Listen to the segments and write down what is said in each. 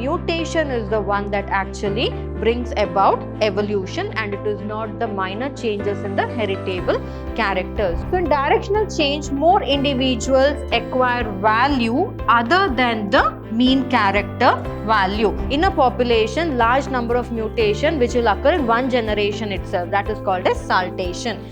mutation is the one that actually brings about evolution, and it is not the minor changes in the heritable characters. So in directional change, more individuals acquire value other than the mean character value. In a population, large number of mutation which will occur in one generation itself, that is called as saltation.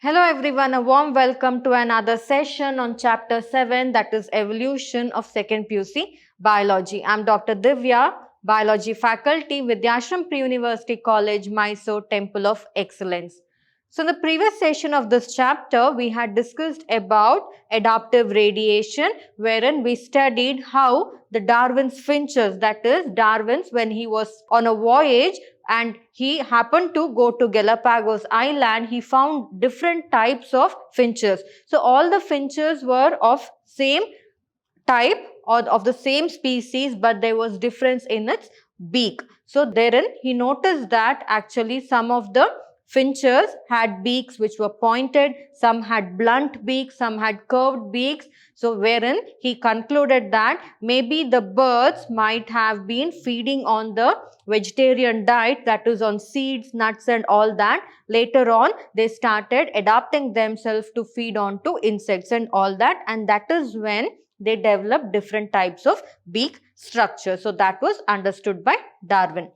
Hello everyone, a warm welcome to another session on chapter 7, that is evolution of second PUC biology. I am Dr. Divya, biology faculty, Vidyashram Pre-University College, Mysore, Temple of Excellence. So in the previous session of this chapter, we had discussed about adaptive radiation, wherein we studied how the Darwin's finches, that is Darwin's when he was on a voyage and he happened to go to Galapagos Island, he found different types of finches. So all the finches were of same type or of the same species, but there was difference in its beak. So therein he noticed that actually some of the finches had beaks which were pointed, some had blunt beaks, some had curved beaks. So wherein he concluded that maybe the birds might have been feeding on the vegetarian diet, that is on seeds, nuts and all that. Later on they started adapting themselves to feed on to insects and all that, and that is when they developed different types of beak structure. So that was understood by Darwin.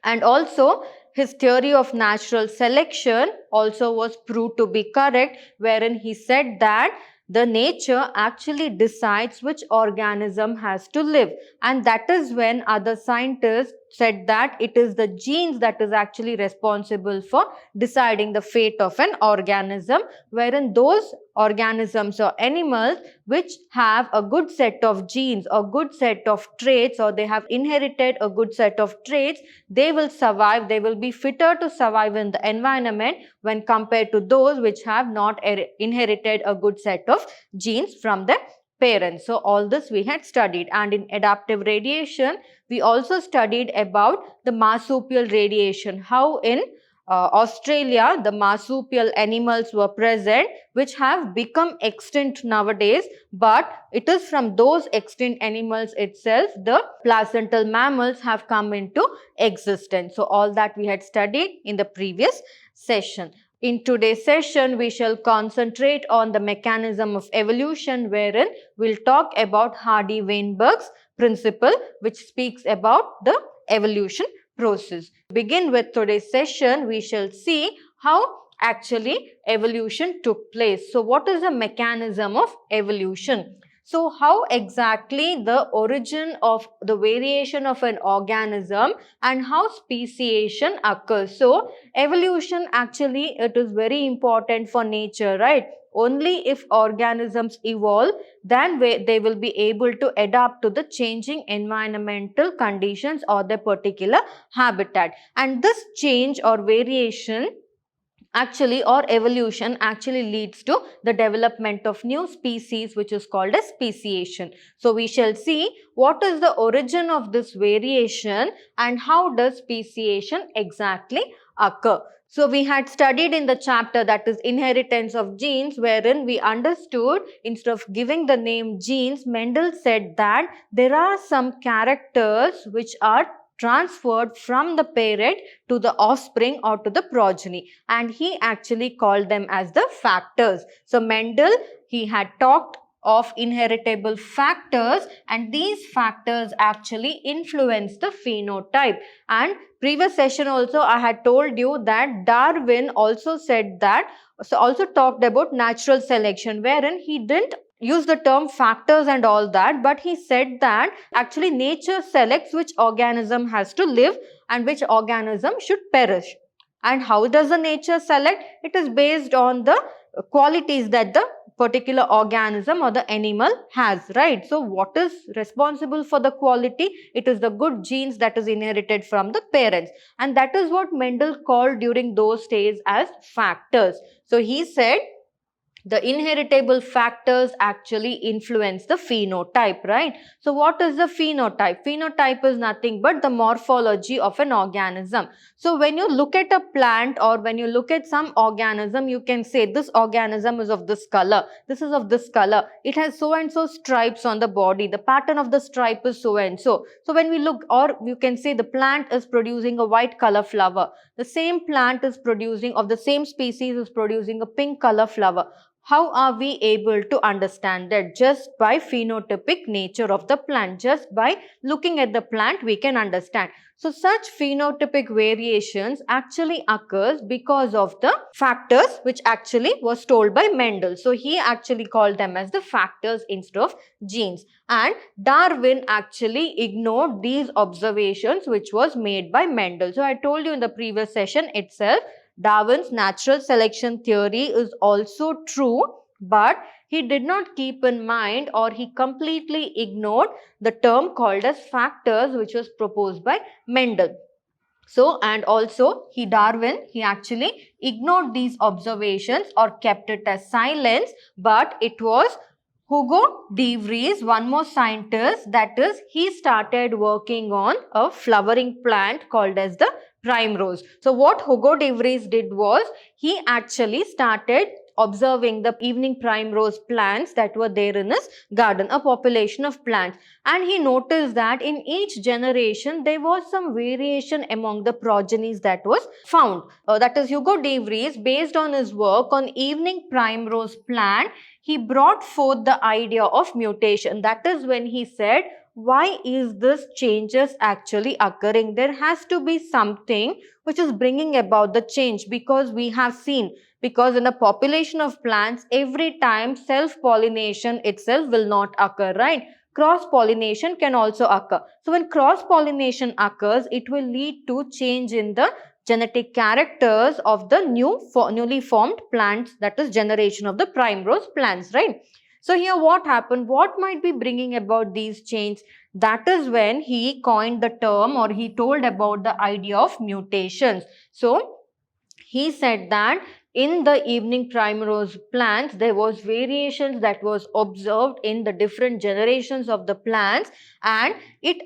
And also his theory of natural selection also was proved to be correct, wherein he said that the nature actually decides which organism has to live, and that is when other scientists said that it is the genes that is actually responsible for deciding the fate of an organism, wherein those organisms or animals which have a good set of genes or good set of traits, or they have inherited a good set of traits, they will survive, they will be fitter to survive in the environment when compared to those which have not inherited a good set of genes from their parents. So all this we had studied, and in adaptive radiation we also studied about the marsupial radiation, how in Australia the marsupial animals were present which have become extinct nowadays, but it is from those extinct animals itself the placental mammals have come into existence. So all that we had studied in the previous session. In today's session, we shall concentrate on the mechanism of evolution, wherein we'll talk about Hardy-Weinberg's principle, which speaks about the evolution process. To begin with today's session, we shall see how actually evolution took place. So what is the mechanism of evolution? So how exactly the origin of the variation of an organism and how speciation occurs. So evolution actually, it is very important for nature, right? Only if organisms evolve, then they will be able to adapt to the changing environmental conditions or their particular habitat. And this change or variation actually, or evolution actually leads to the development of new species, which is called as speciation. So we shall see what is the origin of this variation and how does speciation exactly occur. So we had studied in the chapter, that is inheritance of genes, wherein we understood instead of giving the name genes, Mendel said that there are some characters which are transferred from the parent to the offspring or to the progeny, and he actually called them as the factors. So Mendel, he had talked of inheritable factors, and these factors actually influence the phenotype. And previous session also I had told you that Darwin also said that, so also talked about natural selection, wherein he didn't use the term factors and all that, but he said that actually nature selects which organism has to live and which organism should perish. And how does the nature select? It is based on the qualities that the particular organism or the animal has, right? So what is responsible for the quality? It is the good genes that is inherited from the parents, and that is what Mendel called during those days as factors. So he said the inheritable factors actually influence the phenotype, right? So what is the phenotype? Phenotype is nothing but the morphology of an organism. So when you look at a plant or when you look at some organism, you can say this organism is of this color, this is of this color, it has so and so stripes on the body, the pattern of the stripe is so and so. So when we look, or you can say the plant is producing a white color flower, the same plant is producing, of the same species, is producing a pink color flower. How are we able to understand that? Just by phenotypic nature of the plant. Just by looking at the plant, we can understand. So such phenotypic variations actually occurs because of the factors which actually was told by Mendel. So he actually called them as the factors instead of genes. And Darwin actually ignored these observations which was made by Mendel. So I told you in the previous session itself, Darwin's natural selection theory is also true, but he did not keep in mind, or he completely ignored the term called as factors which was proposed by Mendel. So, and also Darwin actually ignored these observations or kept it as silence, but it was Hugo de Vries, one more scientist, that is, he started working on a flowering plant called as the primrose. So what Hugo de Vries did was, he actually started observing the evening primrose plants that were there in his garden, a population of plants. And he noticed that in each generation, there was some variation among the progenies that was found. That is, Hugo de Vries, based on his work on evening primrose plant, he brought forth the idea of mutation. That is when he said, why is this changes actually occurring? There has to be something which is bringing about the change, because we have seen, because in a population of plants, every time self-pollination itself will not occur, right? Cross-pollination can also occur. So when cross-pollination occurs, it will lead to change in the genetic characters of the newly formed plants, that is generation of the primrose plants, right? So here what happened, what might be bringing about these changes? That is when he coined the term, or he told about the idea of mutations. So he said that in the evening primrose plants, there was variations that was observed in the different generations of the plants, and it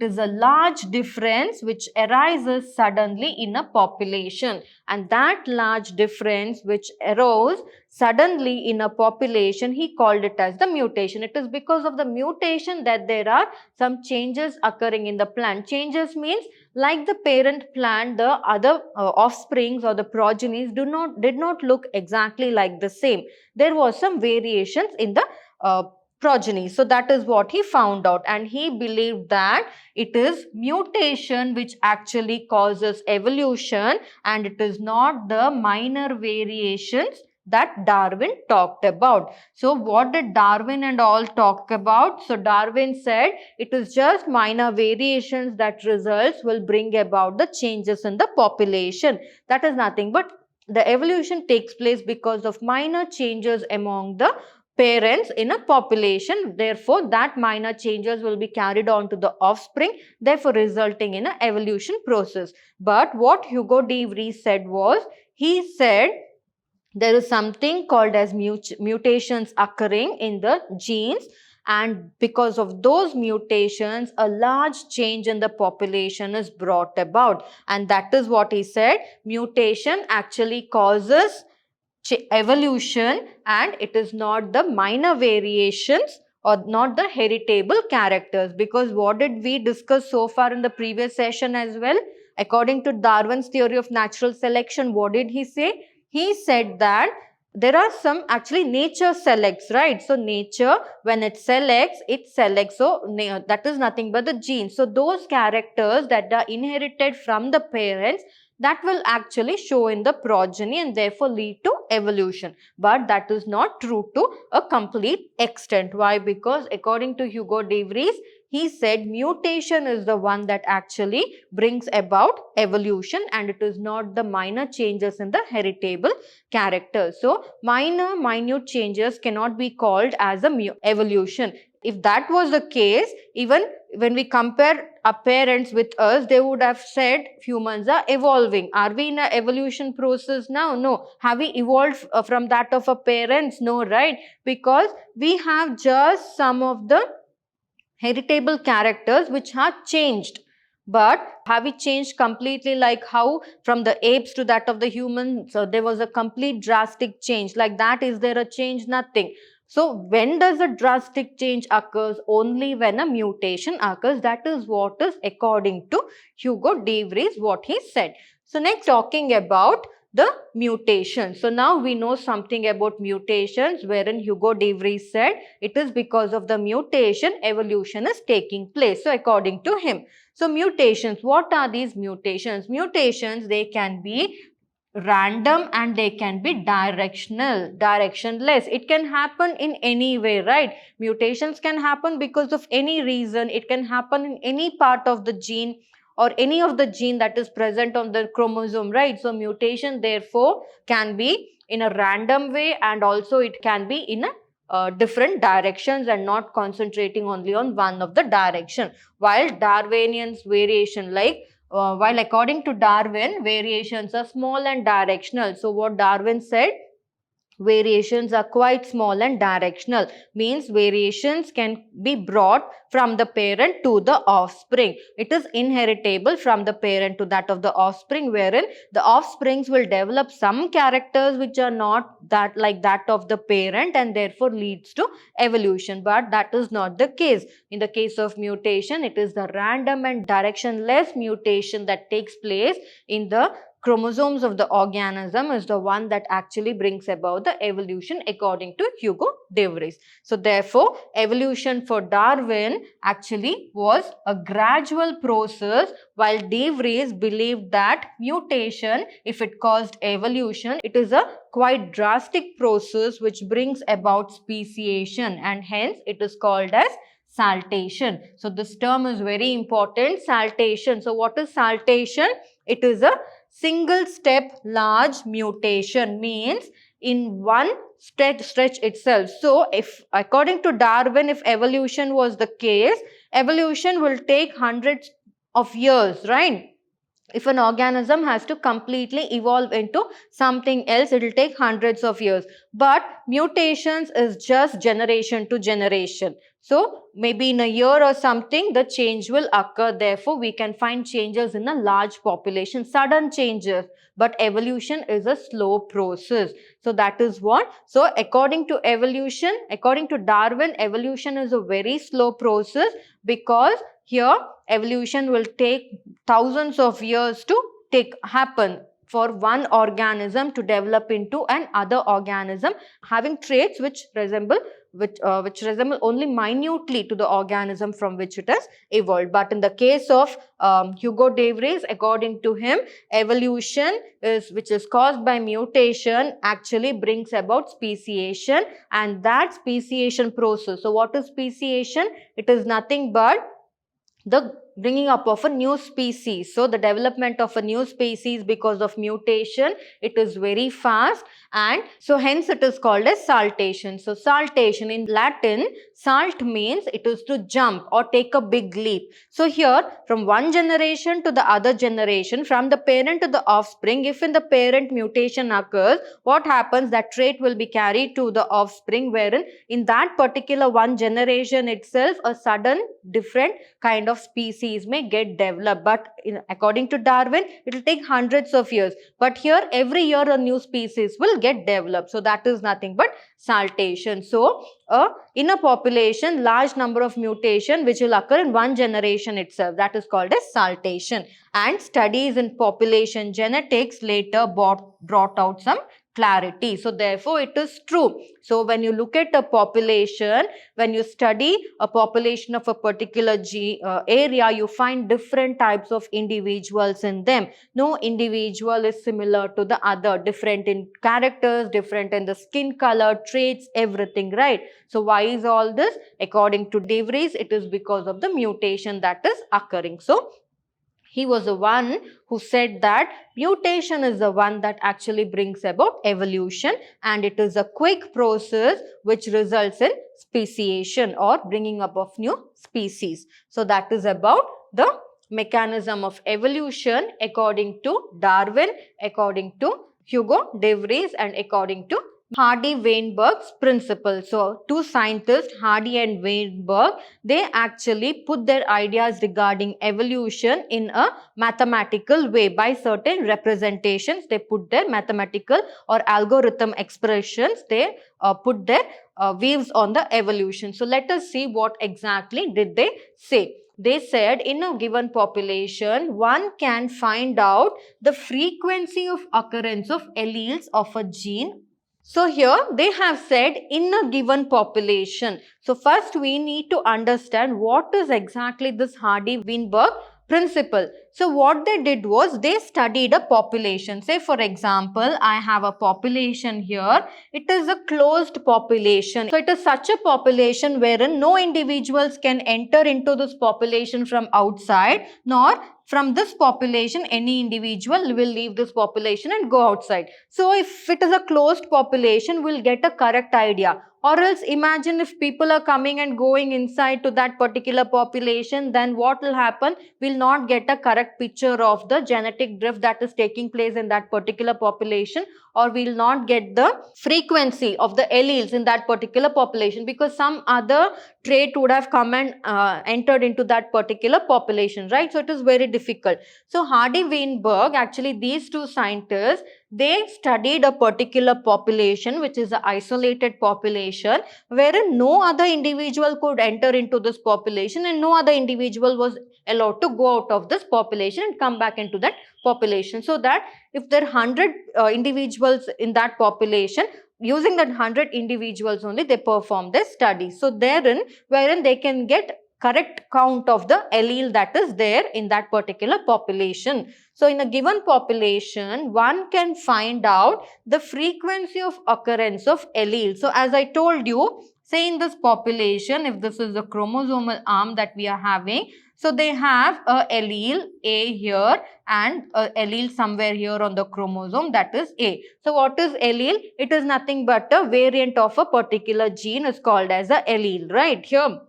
is a large difference which arises suddenly in a population, and that large difference which arose suddenly in a population, he called it as the mutation. It is because of the mutation that there are some changes occurring in the plant. Changes means, like the parent plant, the other offsprings or the progenies did not look exactly like the same. There was some variations in the progeny. So that is what he found out, and he believed that it is mutation which actually causes evolution, and it is not the minor variations that Darwin talked about. So what did Darwin and all talk about? So Darwin said it is just minor variations that results will bring about the changes in the population. That is nothing but the evolution takes place because of minor changes among the parents in a population. Therefore, that minor changes will be carried on to the offspring, therefore resulting in an evolution process. But what Hugo de Vries said was, he said there is something called as mutations occurring in the genes, and because of those mutations, a large change in the population is brought about. And that is what he said, mutation actually causes evolution, and it is not the minor variations or not the heritable characters. Because what did we discuss so far in the previous session as well? According to Darwin's theory of natural selection, what did he say? He said that there are some, actually nature selects, right? So nature, when it selects. So that is nothing but the genes. So those characters that are inherited from the parents, that will actually show in the progeny and therefore lead to evolution. But that is not true to a complete extent. Why? Because according to Hugo de Vries, he said mutation is the one that actually brings about evolution, and it is not the minor changes in the heritable characters. So minute changes cannot be called as a evolution. If that was the case, even when we compare our parents with us, they would have said humans are evolving. Are we in an evolution process now? No. Have we evolved from that of our parents? No, right? Because we have just some of the heritable characters which have changed. But have we changed completely, like how from the apes to that of the humans, so there was a complete drastic change like that? Is there a change? Nothing. So when does a drastic change occurs? Only when a mutation occurs. That is what is according to Hugo de Vries, what he said. So next, talking about the mutation. So now we know something about mutations, wherein Hugo de Vries said it is because of the mutation evolution is taking place. So according to him. So mutations, what are these mutations? Mutations, they can be random and they can be directional, directionless. It can happen in any way, right? Mutations can happen because of any reason. It can happen in any part of the gene or any of the gene that is present on the chromosome, right? So mutation therefore can be in a random way, and also it can be in a different directions and not concentrating only on one of the direction. While Darwinian's variation, like while according to Darwin, variations are small and directional. So what Darwin said, variations are quite small and directional, means variations can be brought from the parent to the offspring. It is inheritable from the parent to that of the offspring, wherein the offsprings will develop some characters which are not that like that of the parent, and therefore leads to evolution. But that is not the case. In the case of mutation, it is the random and directionless mutation that takes place in the chromosomes of the organism is the one that actually brings about the evolution according to Hugo de Vries. So therefore, evolution for Darwin actually was a gradual process, while de Vries believed that mutation, if it caused evolution, it is a quite drastic process which brings about speciation, and hence it is called as saltation. So this term is very important, saltation. So what is saltation? It is a single step large mutation, means in one stretch itself. So if according to Darwin, if evolution was the case, evolution will take hundreds of years, right? If an organism has to completely evolve into something else, it will take hundreds of years. But mutations is just generation to generation. So maybe in a year or something, the change will occur. Therefore, we can find changes in a large population, sudden changes. But evolution is a slow process. So that is what. So according to evolution, according to Darwin, evolution is a very slow process, because here evolution will take thousands of years to happen for one organism to develop into an other organism having traits which resemble only minutely to the organism from which it has evolved. But in the case of Hugo de Vries, according to him, evolution which is caused by mutation actually brings about speciation, and that speciation process. So what is speciation? It is nothing but the bringing up of a new species. So the development of a new species because of mutation, it is very fast, and so hence it is called as saltation. So saltation in Latin, salt means it is to jump or take a big leap. So here from one generation to the other generation, from the parent to the offspring, if in the parent mutation occurs, what happens? That trait will be carried to the offspring, wherein in that particular one generation itself, a sudden different kind of species may get developed. But according to Darwin, it will take hundreds of years. But here every year a new species will get developed. So that is nothing but saltation. So in a population, large number of mutation which will occur in one generation itself, that is called as saltation. And studies in population genetics later brought out some clarity. So therefore it is true. So when you look at a population, when you study a population of a particular area, you find different types of individuals in them. No individual is similar to the other, different in characters, different in the skin color, traits, everything, right? So why is all this? According to de Vries, it is because of the mutation that is occurring. So he was the one who said that mutation is the one that actually brings about evolution, and it is a quick process which results in speciation or bringing up of new species. So that is about the mechanism of evolution according to Darwin, according to Hugo de Vries, and according to Hardy-Weinberg's principle. So, two scientists, Hardy and Weinberg, they actually put their ideas regarding evolution in a mathematical way by certain representations. They put their mathematical or algorithm expressions. They put their views on the evolution. So, let us see what exactly did they say. They said in a given population, one can find out the frequency of occurrence of alleles of a gene. So here they have said in a given population. So first we need to understand what is exactly this Hardy-Weinberg principle. So what they did was they studied a population. Say for example, I have a population here. It is a closed population. So it is such a population wherein no individuals can enter into this population from outside, nor from this population any individual will leave this population and go outside. So if it is a closed population, we'll get a correct idea. Or else imagine if people are coming and going inside to that particular population, then what will happen? We'll not get a correct picture of the genetic drift that is taking place in that particular population, or we'll not get the frequency of the alleles in that particular population, because some other trait would have come and entered into that particular population, right? So it is very difficult. So Hardy-Weinberg, actually these two scientists, they studied a particular population, which is an isolated population, wherein no other individual could enter into this population and no other individual was allowed to go out of this population and come back into that population. So that if there are 100 individuals in that population, using that 100 individuals only, they perform this study. So therein, wherein they can get correct count of the allele that is there in that particular population. So in a given population, one can find out the frequency of occurrence of alleles. So as I told you, say in this population, if this is the chromosomal arm that we are having, so they have a allele A here and a allele somewhere here on the chromosome, that is A. So what is allele? It is nothing but a variant of a particular gene is called as a allele, right here.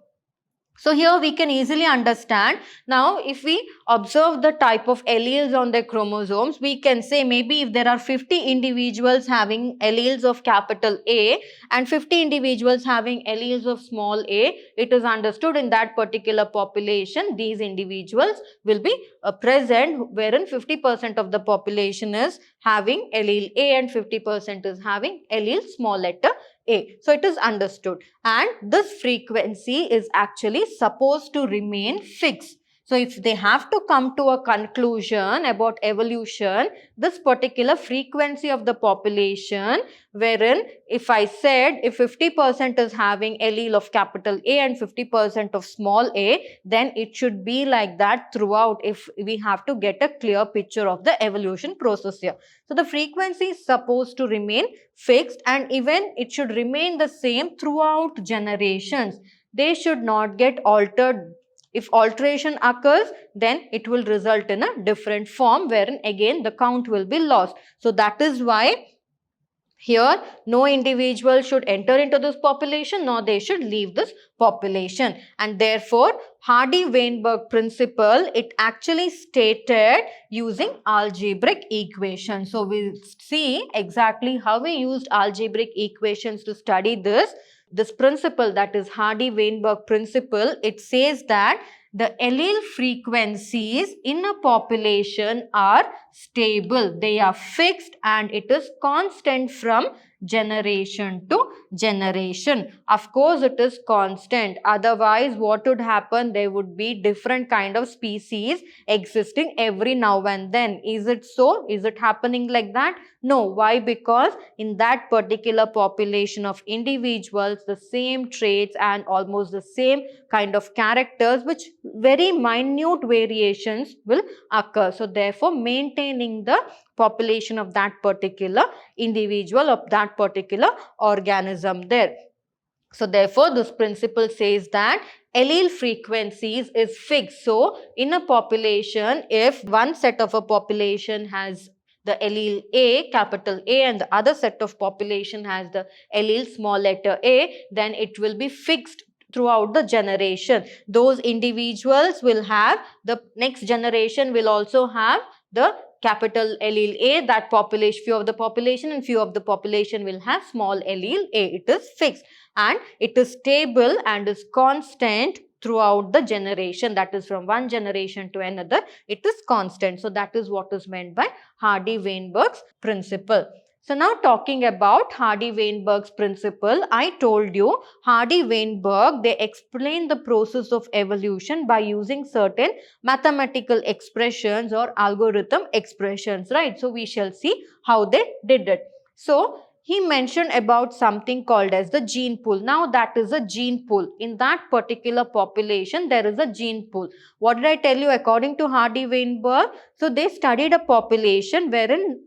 So here we can easily understand. Now if we observe the type of alleles on their chromosomes, we can say maybe if there are 50 individuals having alleles of capital A and 50 individuals having alleles of small a, it is understood in that particular population these individuals will be present, wherein 50% of the population is having allele A and 50% is having allele small letter A. So it is understood, and this frequency is actually supposed to remain fixed. So if they have to come to a conclusion about evolution, this particular frequency of the population, wherein if I said if 50% is having allele of capital A and 50% of small a, then it should be like that throughout if we have to get a clear picture of the evolution process here. So the frequency is supposed to remain fixed, and even it should remain the same throughout generations. They should not get altered. If alteration occurs, then it will result in a different form, wherein again the count will be lost. So that is why here no individual should enter into this population, nor they should leave this population. And therefore Hardy-Weinberg principle, it actually stated using algebraic equations. So we'll see exactly how we used algebraic equations to study this principle, that is Hardy-Weinberg principle. It says that the allele frequencies in a population are stable. They are fixed and it is constant from generation to generation. Of course, it is constant. Otherwise, what would happen? There would be different kind of species existing every now and then. Is it so? Is it happening like that? No. Why? Because in that particular population of individuals, the same traits and almost the same kind of characters, which very minute variations will occur. So therefore, maintaining the population of that particular individual, of that particular organism there. So therefore, this principle says that allele frequencies is fixed. So in a population, if one set of a population has the allele A, capital A, and the other set of population has the allele small letter a, then it will be fixed throughout the generation. Those individuals will have, the next generation will also have the capital allele A, that population, few of the population, and few of the population will have small allele A. It is fixed and it is stable and is constant throughout the generation, that is from one generation to another, it is constant. So that is what is meant by Hardy-Weinberg's principle. So now talking about Hardy-Weinberg's principle, I told you Hardy-Weinberg, they explain the process of evolution by using certain mathematical expressions or algorithm expressions, right? So we shall see how they did it. So he mentioned about something called as the gene pool. Now that is a gene pool. In that particular population, there is a gene pool. What did I tell you according to Hardy-Weinberg? So they studied a population wherein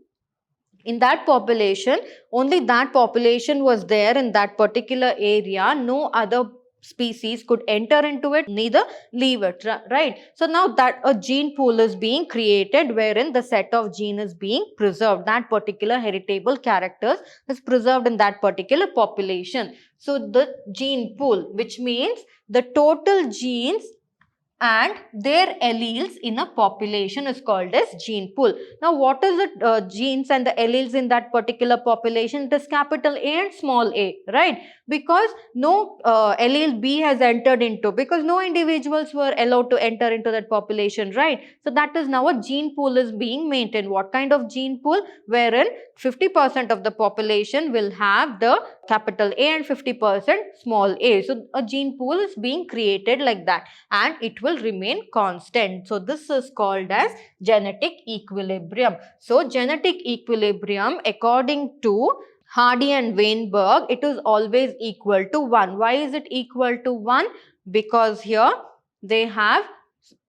in that population, only that population was there in that particular area. No other species could enter into it, neither leave it, right? So now that a gene pool is being created wherein the set of gene is being preserved. That particular heritable characters is preserved in that particular population. So the gene pool, which means the total genes and their alleles in a population is called as gene pool. Now what is the genes and the alleles in that particular population? It is capital A and small a, right? Because no allele B has entered into, because no individuals were allowed to enter into that population, right? So that is now a gene pool is being maintained. What kind of gene pool? Wherein 50% of the population will have the capital A and 50% small a. So a gene pool is being created like that and it will remain constant. So this is called as genetic equilibrium. So genetic equilibrium according to Hardy and Weinberg, it is always equal to 1. Why is it equal to 1? Because here they have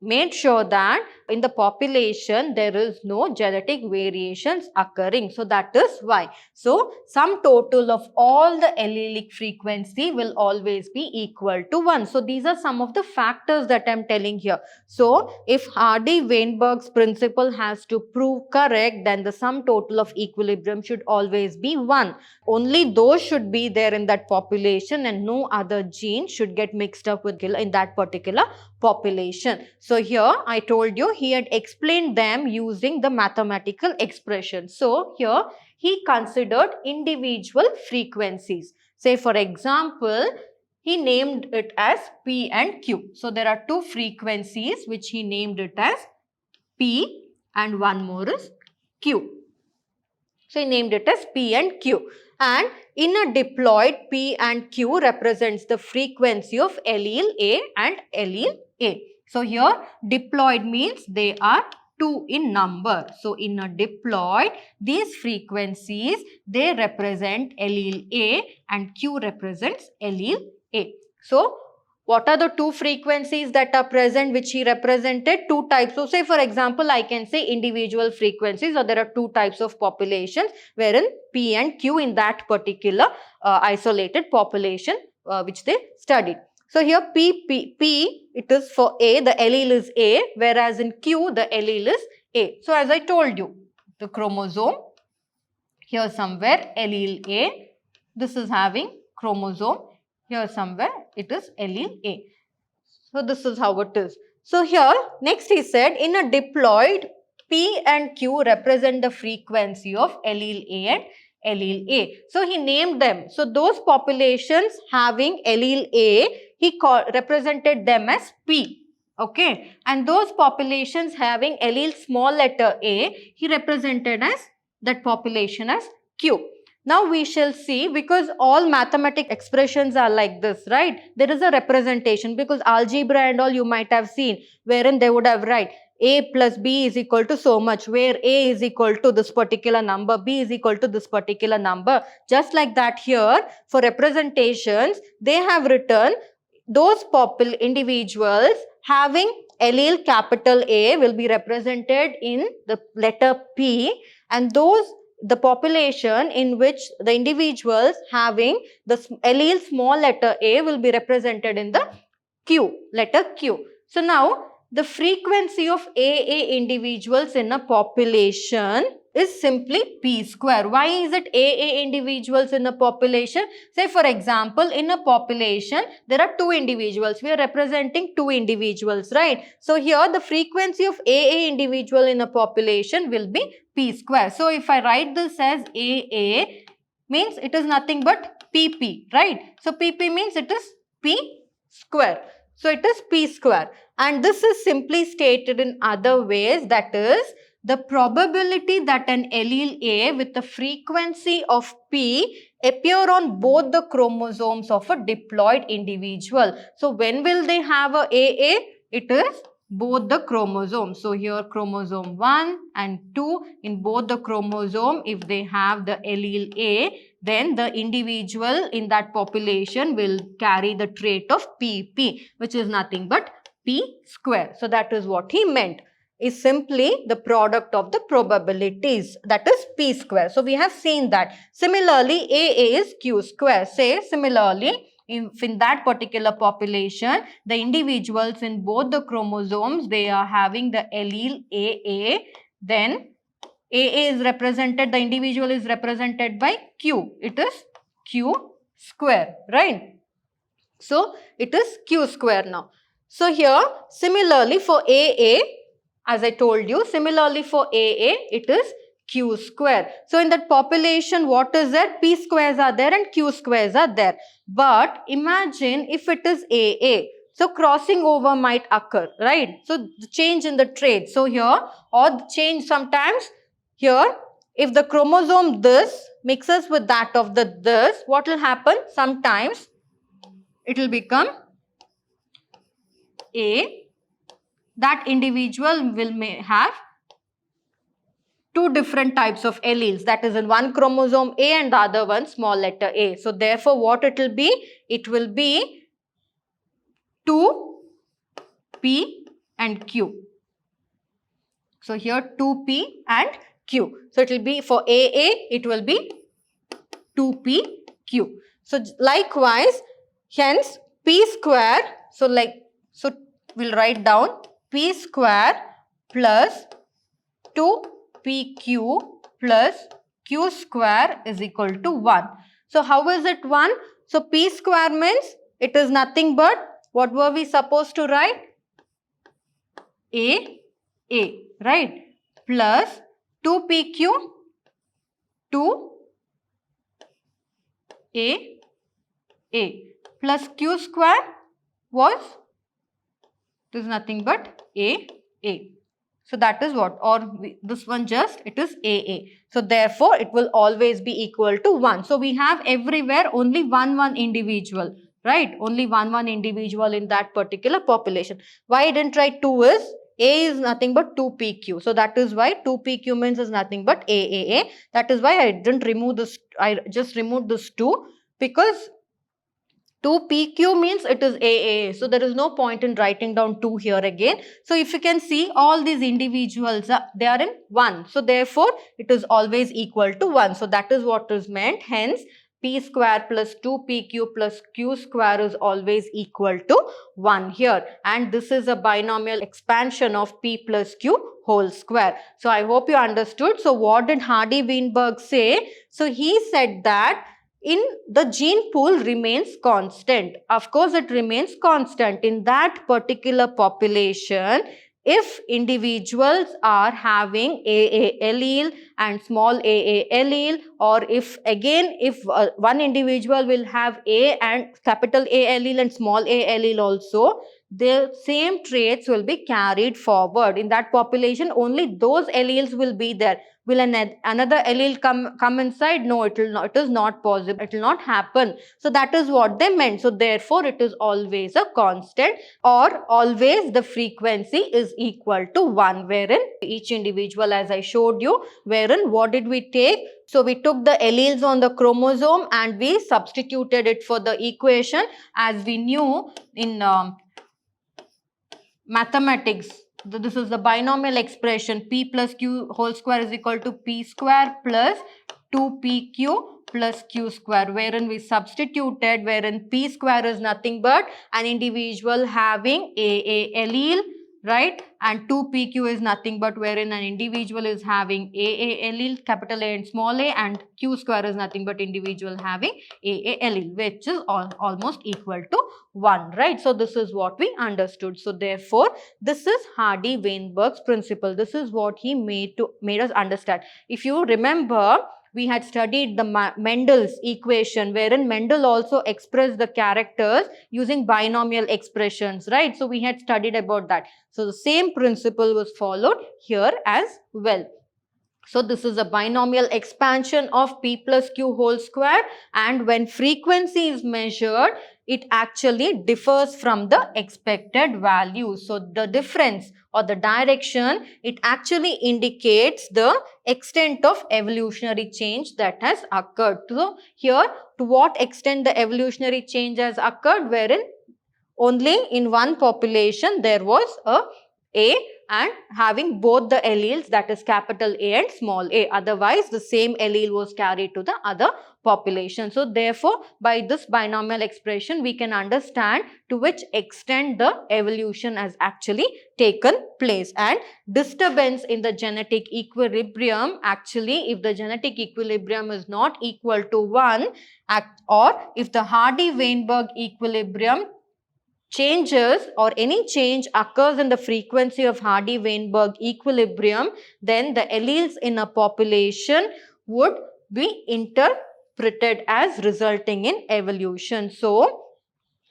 made sure that in the population there is no genetic variations occurring. So that is why. So sum total of all the allelic frequency will always be equal to 1. So these are some of the factors that I am telling here. So if Hardy-Weinberg's principle has to prove correct, then the sum total of equilibrium should always be 1. Only those should be there in that population and no other gene should get mixed up with in that particular population. So here I told you he had explained them using the mathematical expression. So here he considered individual frequencies. Say for example, he named it as P and Q. So there are two frequencies which he named it as P and one more is Q. So he named it as P and Q. And in a diploid, P and Q represents the frequency of allele A and allele A. So here diploid means they are 2 in number. So in a diploid, these frequencies, they represent allele A and Q represents allele A. So what are the two frequencies that are present which he represented? Two types. So say for example, I can say individual frequencies, or there are two types of populations wherein P and Q in that particular isolated population which they studied. So here P, it is for A, the allele is A, whereas in Q, the allele is A. So as I told you, the chromosome, here somewhere allele A, this is having chromosome, here somewhere it is allele A. So this is how it is. So here next he said in a diploid, P and Q represent the frequency of allele A and allele A. So he named them. So those populations having allele A, he represented them as P. Okay. And those populations having allele small letter A, he represented as that population as Q. Now we shall see, because all mathematic expressions are like this, right? There is a representation, because algebra and all you might have seen wherein they would have write A plus B is equal to so much, where A is equal to this particular number, B is equal to this particular number. Just like that here, for representations, they have written those individuals having allele capital A will be represented in the letter P, and the population in which the individuals having the allele small letter A will be represented in the Q, letter Q. So now the frequency of AA individuals in a population is simply P square. Why is it AA individuals in a population? Say for example, in a population, there are two individuals. We are representing two individuals, right? So here the frequency of AA individual in a population will be P square. So if I write this as AA, means it is nothing but PP, right? So PP means it is P square. So it is P square. And this is simply stated in other ways, that is, the probability that an allele A with a frequency of P appear on both the chromosomes of a diploid individual. So when will they have a AA? It is both the chromosomes. So here chromosome 1 and 2, in both the chromosome, if they have the allele A, then the individual in that population will carry the trait of PP, which is nothing but P square. So that is what he meant, is simply the product of the probabilities, that is P square. So we have seen that. Similarly, AA is Q square. Say similarly, if in that particular population, the individuals in both the chromosomes, they are having the allele AA, then AA is represented, the individual is represented by Q. It is Q square, right? So it is Q square now. So here, similarly for AA, as I told you, similarly for AA, it is Q square. So in that population, what is there? P squares are there and Q squares are there. But imagine if it is AA. So crossing over might occur, right? So the change in the trait. So here, or the change sometimes here, if the chromosome this mixes with that of the this, what will happen? Sometimes it will become A. That individual will may have two different types of alleles, that is in one chromosome A and the other one small letter A. So therefore what it will be? It will be 2P and Q. So here 2P and Q. So it will be for AA, it will be 2PQ. So likewise, hence P square, so we'll write down P square plus 2PQ plus Q square is equal to 1. So how is it 1? So P square means it is nothing but, what were we supposed to write? A, right? Plus 2PQ, 2 A plus Q square was, it is nothing but A. So that is what, this one just, it is AA. So therefore it will always be equal to 1. So we have everywhere only one individual, right? Only one individual in that particular population. Why I didn't write 2 is, A is nothing but 2PQ. So that is why 2PQ means is nothing but AAA. That is why I didn't remove this, I just removed this 2, because 2PQ means it is AA. So there is no point in writing down 2 here again. So if you can see, all these individuals, they are in 1. So therefore, it is always equal to 1. So that is what is meant. Hence, P square plus 2PQ plus Q square is always equal to 1 here. And this is a binomial expansion of P plus Q whole square. So I hope you understood. So what did Hardy-Weinberg say? So he said that in the gene pool remains constant. Of course, it remains constant in that particular population. If individuals are having AA allele and small AA allele, or if one individual will have A and capital A allele and small a allele also, the same traits will be carried forward. In that population, only those alleles will be there. Will another allele come inside? No, it will not. It is not possible. It will not happen. So that is what they meant. So therefore, it is always a constant, or always the frequency is equal to 1, wherein each individual, as I showed you, wherein what did we take? So we took the alleles on the chromosome and we substituted it for the equation, as we knew in mathematics. This is the binomial expression, P plus Q whole square is equal to P square plus 2PQ plus Q square, wherein we substituted, wherein P square is nothing but an individual having AA allele right? And 2pq is nothing but wherein an individual is having AA allele, capital A and small a, and q square is nothing but individual having AA allele, which is almost equal to 1, right? So this is what we understood. So therefore, this is Hardy-Weinberg's principle. This is what he made us understand. If you remember, we had studied the Mendel's equation, wherein Mendel also expressed the characters using binomial expressions, right? So we had studied about that. So the same principle was followed here as well. So this is a binomial expansion of p plus q whole square, and when frequency is measured, it actually differs from the expected value. So the difference or the direction, it actually indicates the extent of evolutionary change that has occurred. So here, to what extent the evolutionary change has occurred, wherein only in one population there was a and having both the alleles, that is capital A and small a. Otherwise, the same allele was carried to the other population. So therefore, by this binomial expression, we can understand to which extent the evolution has actually taken place. And disturbance in the genetic equilibrium, actually, if the genetic equilibrium is not equal to 1, or if the Hardy-Weinberg equilibrium changes or any change occurs in the frequency of Hardy-Weinberg equilibrium, then the alleles in a population would be interpreted as resulting in evolution. So,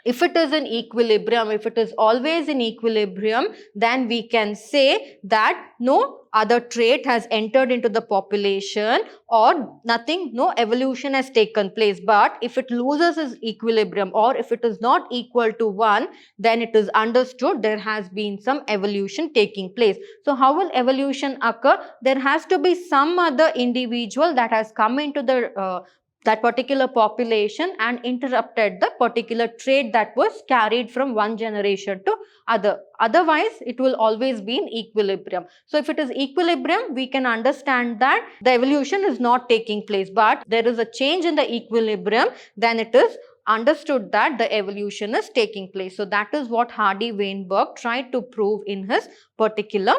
if it is in equilibrium, if it is always in equilibrium, then we can say that no other trait has entered into the population or nothing, no evolution has taken place. But if it loses its equilibrium or if it is not equal to 1, then it is understood there has been some evolution taking place. So how will evolution occur? There has to be some other individual that has come into the that particular population and interrupted the particular trait that was carried from one generation to other. Otherwise, it will always be in equilibrium. So if it is equilibrium, we can understand that the evolution is not taking place, but there is a change in the equilibrium, then it is understood that the evolution is taking place. So that is what Hardy-Weinberg tried to prove in his particular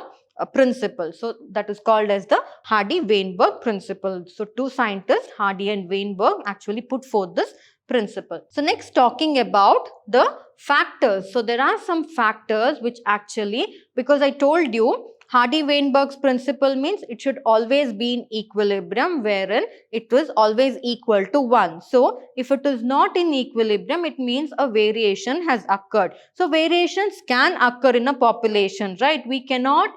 principle. So that is called as the Hardy-Weinberg principle. So two scientists, Hardy and Weinberg, actually put forth this principle. So next, talking about the factors. So there are some factors which actually, because I told you Hardy-Weinberg's principle means it should always be in equilibrium, wherein it was always equal to 1. So if it is not in equilibrium, it means a variation has occurred. So variations can occur in a population, right? We cannot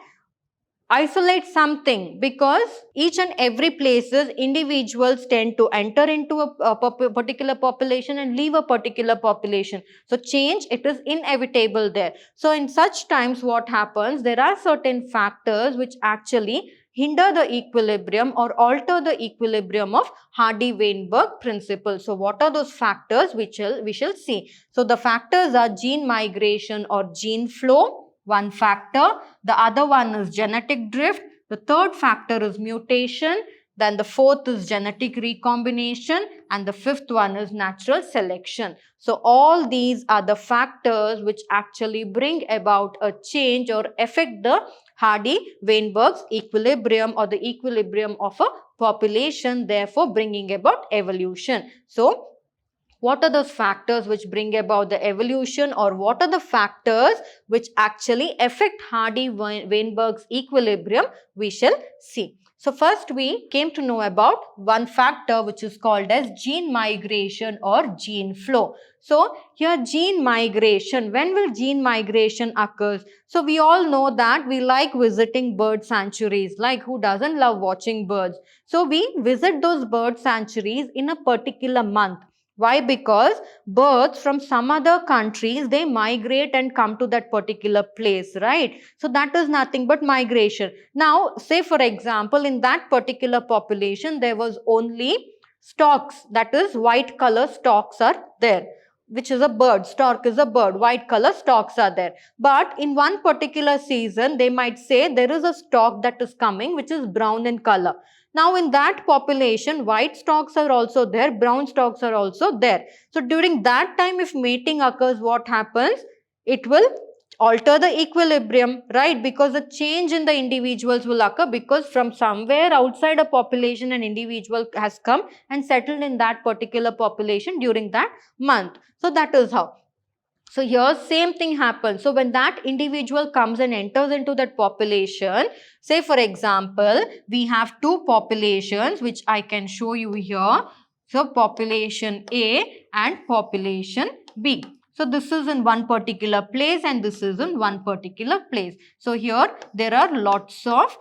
isolate something because each and every places individuals tend to enter into a particular population and leave a particular population. So change, it is inevitable there. So in such times what happens, there are certain factors which actually hinder the equilibrium or alter the equilibrium of Hardy-Weinberg principle. So what are those factors which we shall see? So the factors are gene migration or gene flow, one factor. The other one is genetic drift. The third factor is mutation. Then the fourth is genetic recombination. And the fifth one is natural selection. So all these are the factors which actually bring about a change or affect the Hardy-Weinberg's equilibrium or the equilibrium of a population, therefore bringing about evolution. So what are those factors which bring about the evolution, or what are the factors which actually affect Hardy-Weinberg's equilibrium? We shall see. So first we came to know about one factor which is called as gene migration or gene flow. So here gene migration, when will gene migration occur? So we all know that we like visiting bird sanctuaries, like who doesn't love watching birds? So we visit those bird sanctuaries in a particular month. Why? Because birds from some other countries, they migrate and come to that particular place, right? So that is nothing but migration. Now, say for example, in that particular population, there was only storks, that is white color storks are there, which is a bird. Stork is a bird, white color storks are there. But in one particular season, they might say there is a stork that is coming, which is brown in color. Now in that population, white storks are also there, brown storks are also there. So during that time, if mating occurs, what happens? It will alter the equilibrium, right? Because a change in the individuals will occur because from somewhere outside a population an individual has come and settled in that particular population during that month. So that is how. So here same thing happens. So when that individual comes and enters into that population, say for example, we have two populations which I can show you here. So population A and population B. So this is in one particular place and this is in one particular place. So here there are lots of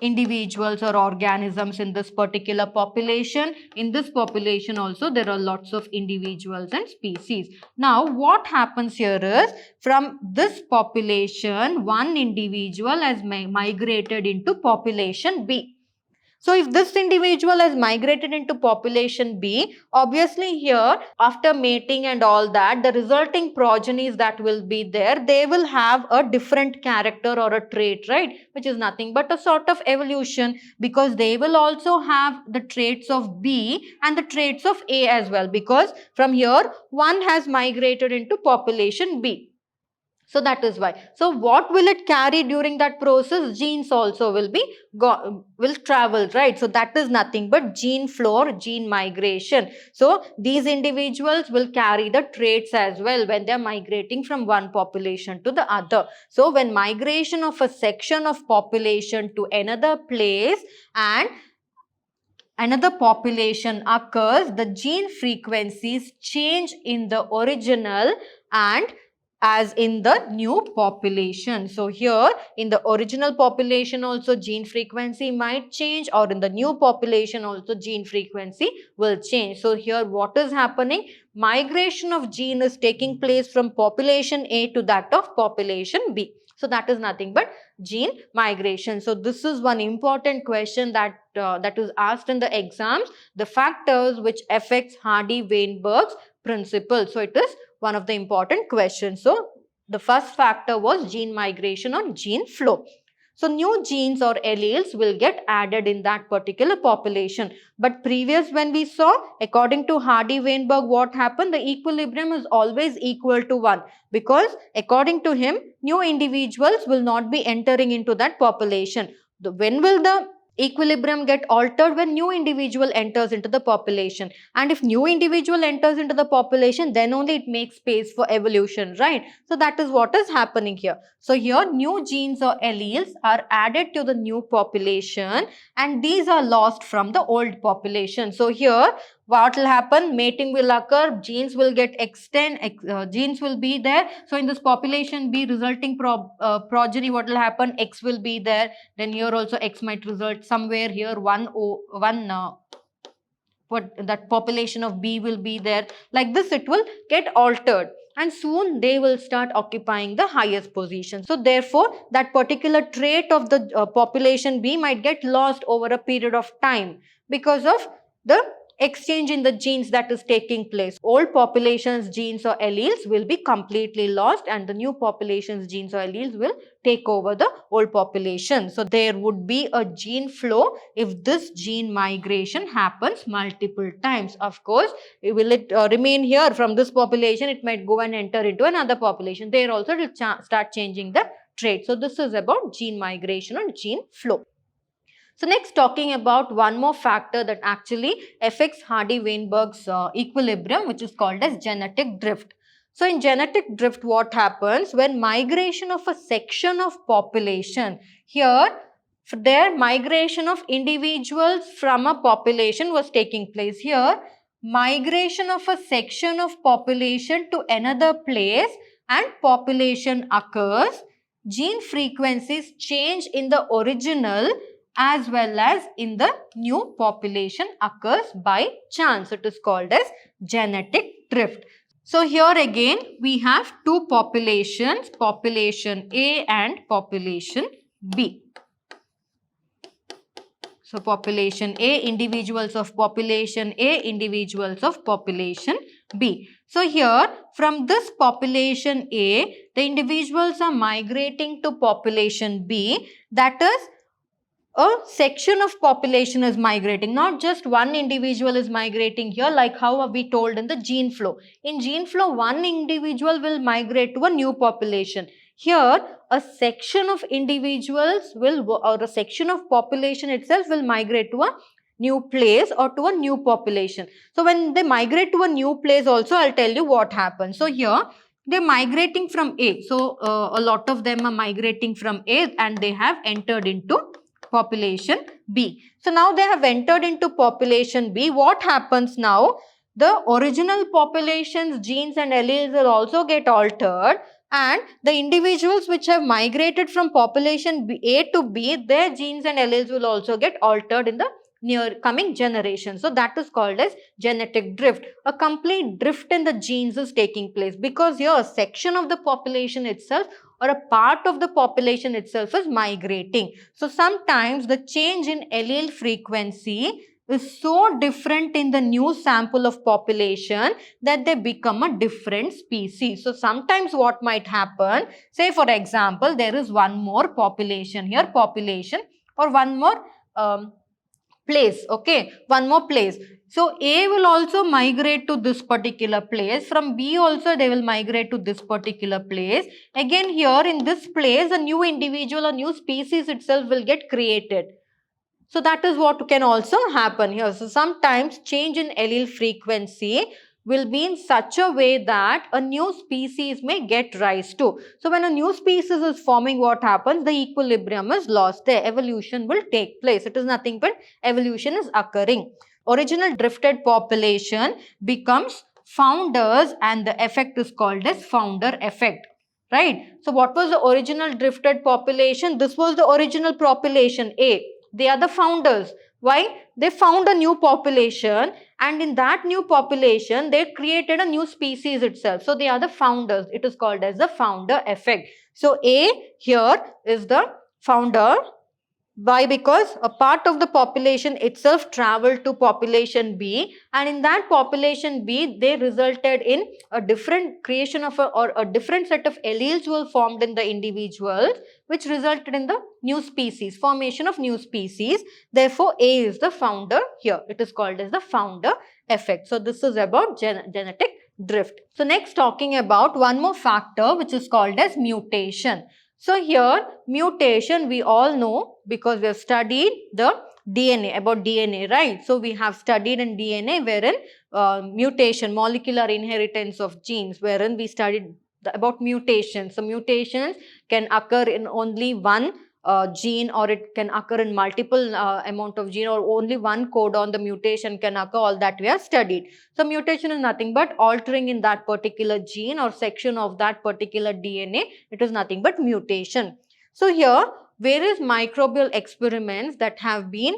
individuals or organisms in this particular population. In this population also there are lots of individuals and species. Now what happens here is, from this population one individual has migrated into population B. So if this individual has migrated into population B, obviously here after mating and all that, the resulting progenies that will be there, they will have a different character or a trait, right? Which is nothing but a sort of evolution, because they will also have the traits of B and the traits of A as well, because from here one has migrated into population B. So that is why. So what will it carry during that process? Genes also will travel, right? So that is nothing but gene flow or gene migration. So these individuals will carry the traits as well when they are migrating from one population to the other. So when migration of a section of population to another place and another population occurs, the gene frequencies change in the original and as in the new population. So here in the original population also gene frequency might change, or in the new population also gene frequency will change. So here what is happening? Migration of gene is taking place from population A to that of population B. So that is nothing but gene migration. So this is one important question that is asked in the exams. The factors which affects Hardy-Weinberg's principle. So it is one of the important questions. So the first factor was gene migration or gene flow. So new genes or alleles will get added in that particular population. But previous when we saw, according to Hardy-Weinberg, what happened? The equilibrium is always equal to 1, because according to him, new individuals will not be entering into that population. When will the equilibrium get altered? When new individual enters into the population, and if new individual enters into the population, then only it makes space for evolution, right? So that is what is happening here. So here new genes or alleles are added to the new population and these are lost from the old population. So here what will happen? Mating will occur, genes will get genes will be there. So in this population B, resulting progeny, what will happen? X will be there. Then here also X might result somewhere here. That population of B will be there. Like this it will get altered. And soon they will start occupying the highest position. So therefore, that particular trait of the population B might get lost over a period of time because of the exchange in the genes that is taking place. Old populations genes or alleles will be completely lost and the new populations genes or alleles will take over the old population. So there would be a gene flow if this gene migration happens multiple times. Of course, will it remain here from this population? It might go and enter into another population. There also it will start changing the trait. So this is about gene migration and gene flow. So next, talking about one more factor that actually affects Hardy-Weinberg's equilibrium, which is called as genetic drift. So in genetic drift, what happens when migration of a section of population, here their migration of individuals from a population was taking place. Here migration of a section of population to another place and population occurs, gene frequencies change in the original as well as in the new population occurs by chance. It is called as genetic drift. So here again we have two populations, population A and population B. So population A, individuals of population A, individuals of population B. So here from this population A, the individuals are migrating to population B, that is a section of population is migrating, not just one individual is migrating here, like how we told in the gene flow. In gene flow, one individual will migrate to a new population. Here, a section of individuals will, or a section of population itself will migrate to a new place or to a new population. So when they migrate to a new place also, I'll tell you what happens. So here, they're migrating from A. So a lot of them are migrating from A and they have entered into population B. So now they have entered into population B. What happens now? The original population's genes and alleles will also get altered, and the individuals which have migrated from population A to B, their genes and alleles will also get altered in the near coming generation. So that is called as genetic drift. A complete drift in the genes is taking place because here a section of the population itself or a part of the population itself is migrating. So sometimes the change in allele frequency is so different in the new sample of population that they become a different species. So sometimes what might happen, say for example, there is one more population here, or one more place, okay, one more place. So A will also migrate to this particular place. From B also they will migrate to this particular place. Again here in this place, a new individual, a new species itself will get created. So that is what can also happen here. So sometimes change in allele frequency will be in such a way that a new species may get rise to. So when a new species is forming, what happens? The equilibrium is lost. The evolution will take place. It is nothing but evolution is occurring. Original drifted population becomes founders and the effect is called as founder effect. Right. So what was the original drifted population? This was the original population A. They are the founders. Why? They found a new population and in that new population, they created a new species itself. So they are the founders. It is called as the founder effect. So A here is the founder. Why? Because a part of the population itself traveled to population B and in that population B, they resulted in a different creation of a different set of alleles were formed in the individuals which resulted in the new species, formation of new species. Therefore, A is the founder here. It is called as the founder effect. So, this is about genetic drift. So, next talking about one more factor which is called as mutation. So here mutation we all know because we have studied the DNA, about DNA, right? So we have studied in DNA wherein mutation, molecular inheritance of genes, wherein we studied about mutations. So mutations can occur in only one gene or it can occur in multiple amount of gene or only one codon the mutation can occur, all that we have studied. So mutation is nothing but altering in that particular gene or section of that particular DNA. It is nothing but mutation. So here various microbial experiments that have been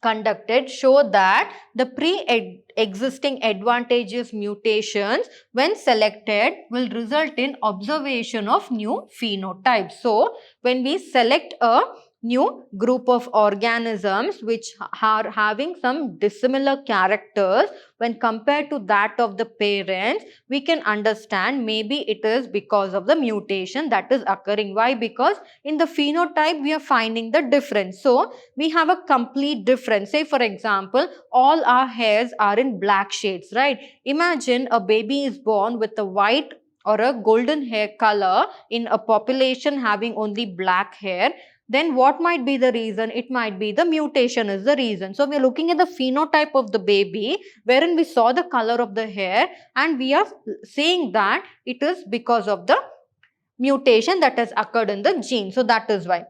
conducted show that the pre-existing advantageous mutations when selected will result in observation of new phenotypes. So, when we select a new group of organisms which are having some dissimilar characters when compared to that of the parents, we can understand maybe it is because of the mutation that is occurring. Why? Because in the phenotype we are finding the difference. So, we have a complete difference. Say for example, all our hairs are in black shades, right? Imagine a baby is born with a white or a golden hair color in a population having only black hair. Then what might be the reason? It might be the mutation is the reason. So we are looking at the phenotype of the baby wherein we saw the color of the hair and we are saying that it is because of the mutation that has occurred in the gene. So that is why.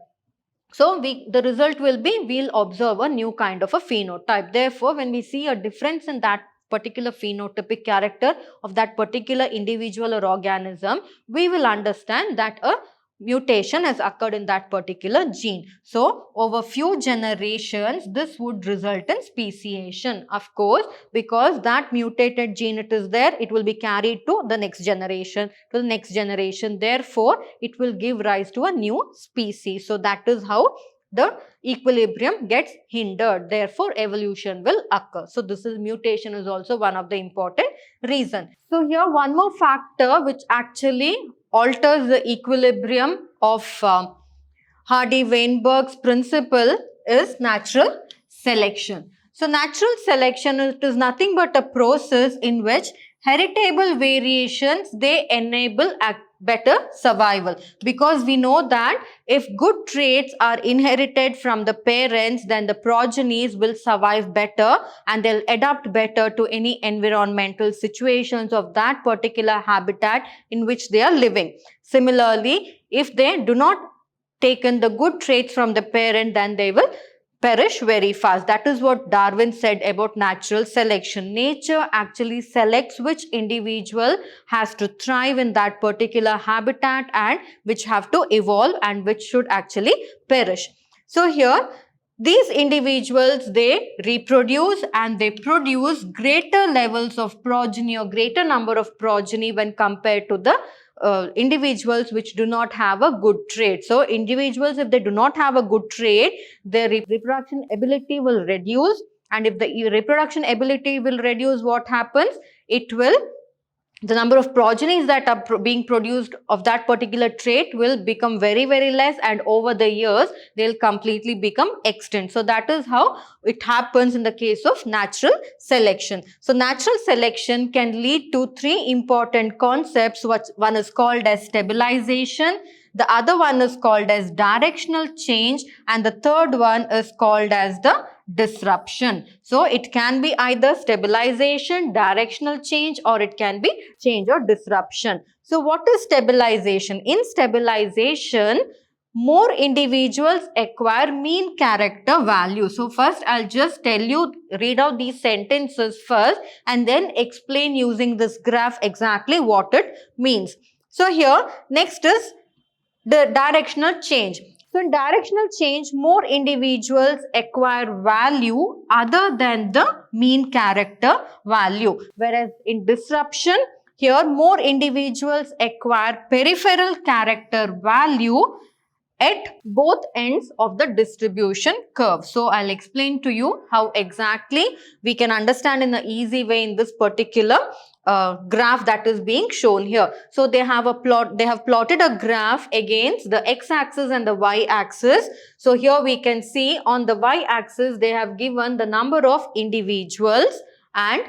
So the result will be we'll observe a new kind of a phenotype. Therefore, when we see a difference in that particular phenotypic character of that particular individual or organism, we will understand that a mutation has occurred in that particular gene. So, over few generations, this would result in speciation. Of course, because that mutated gene it is there, it will be carried to the next generation, Therefore, it will give rise to a new species. So, that is how the equilibrium gets hindered. Therefore, evolution will occur. So, this is mutation is also one of the important reason. So, here one more factor which actually alters the equilibrium of Hardy-Weinberg's principle is natural selection. So natural selection is nothing but a process in which heritable variations, they enable better survival, because we know that if good traits are inherited from the parents, then the progenies will survive better and they'll adapt better to any environmental situations of that particular habitat in which they are living. Similarly, if they do not taken the good traits from the parent, then they will perish very fast. That is what Darwin said about natural selection. Nature actually selects which individual has to thrive in that particular habitat and which have to evolve and which should actually perish. So here, these individuals, they reproduce and they produce greater levels of progeny or greater number of progeny when compared to the individuals which do not have a good trait. So individuals, if they do not have a good trait, their reproduction ability will reduce, and if the reproduction ability will reduce, what happens? The number of progenies that are being produced of that particular trait will become very, very less, and over the years they'll completely become extinct. So that is how it happens in the case of natural selection. So natural selection can lead to three important concepts. One is called as stabilization, the other one is called as directional change, and the third one is called as the disruption. So it can be either stabilization, directional change, or it can be change or disruption. So what is stabilization? In stabilization, more individuals acquire mean character value. So first I'll just tell you, read out these sentences first and then explain using this graph exactly what it means. So here, next is the directional change. So in directional change, more individuals acquire value other than the mean character value. Whereas in disruption, here more individuals acquire peripheral character value at both ends of the distribution curve. So I'll explain to you how exactly we can understand in an easy way in this particular graph that is being shown here. So they have plotted a graph against the x-axis and the y-axis. So here we can see on the y-axis they have given the number of individuals, and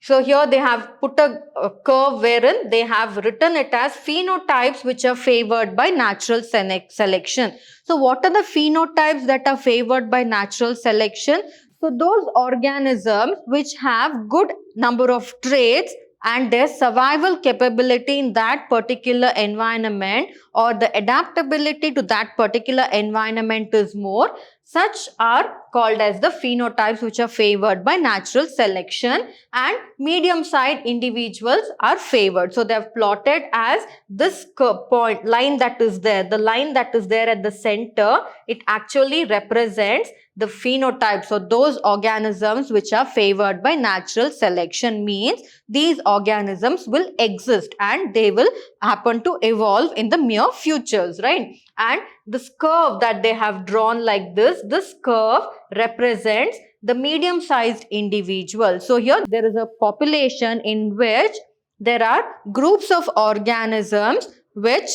so here they have put a curve wherein they have written it as phenotypes which are favored by natural selection. So what are the phenotypes that are favored by natural selection? So those organisms which have good number of traits and their survival capability in that particular environment, or the adaptability to that particular environment is more, such are called as the phenotypes which are favored by natural selection, and medium-sized individuals are favored. So they have plotted as this line that is there, the line that is there at the center, it actually represents the phenotypes. So those organisms which are favored by natural selection, means these organisms will exist and they will happen to evolve in the near futures, right? And this curve that they have drawn like this curve represents the medium-sized individual. So here there is a population in which there are groups of organisms which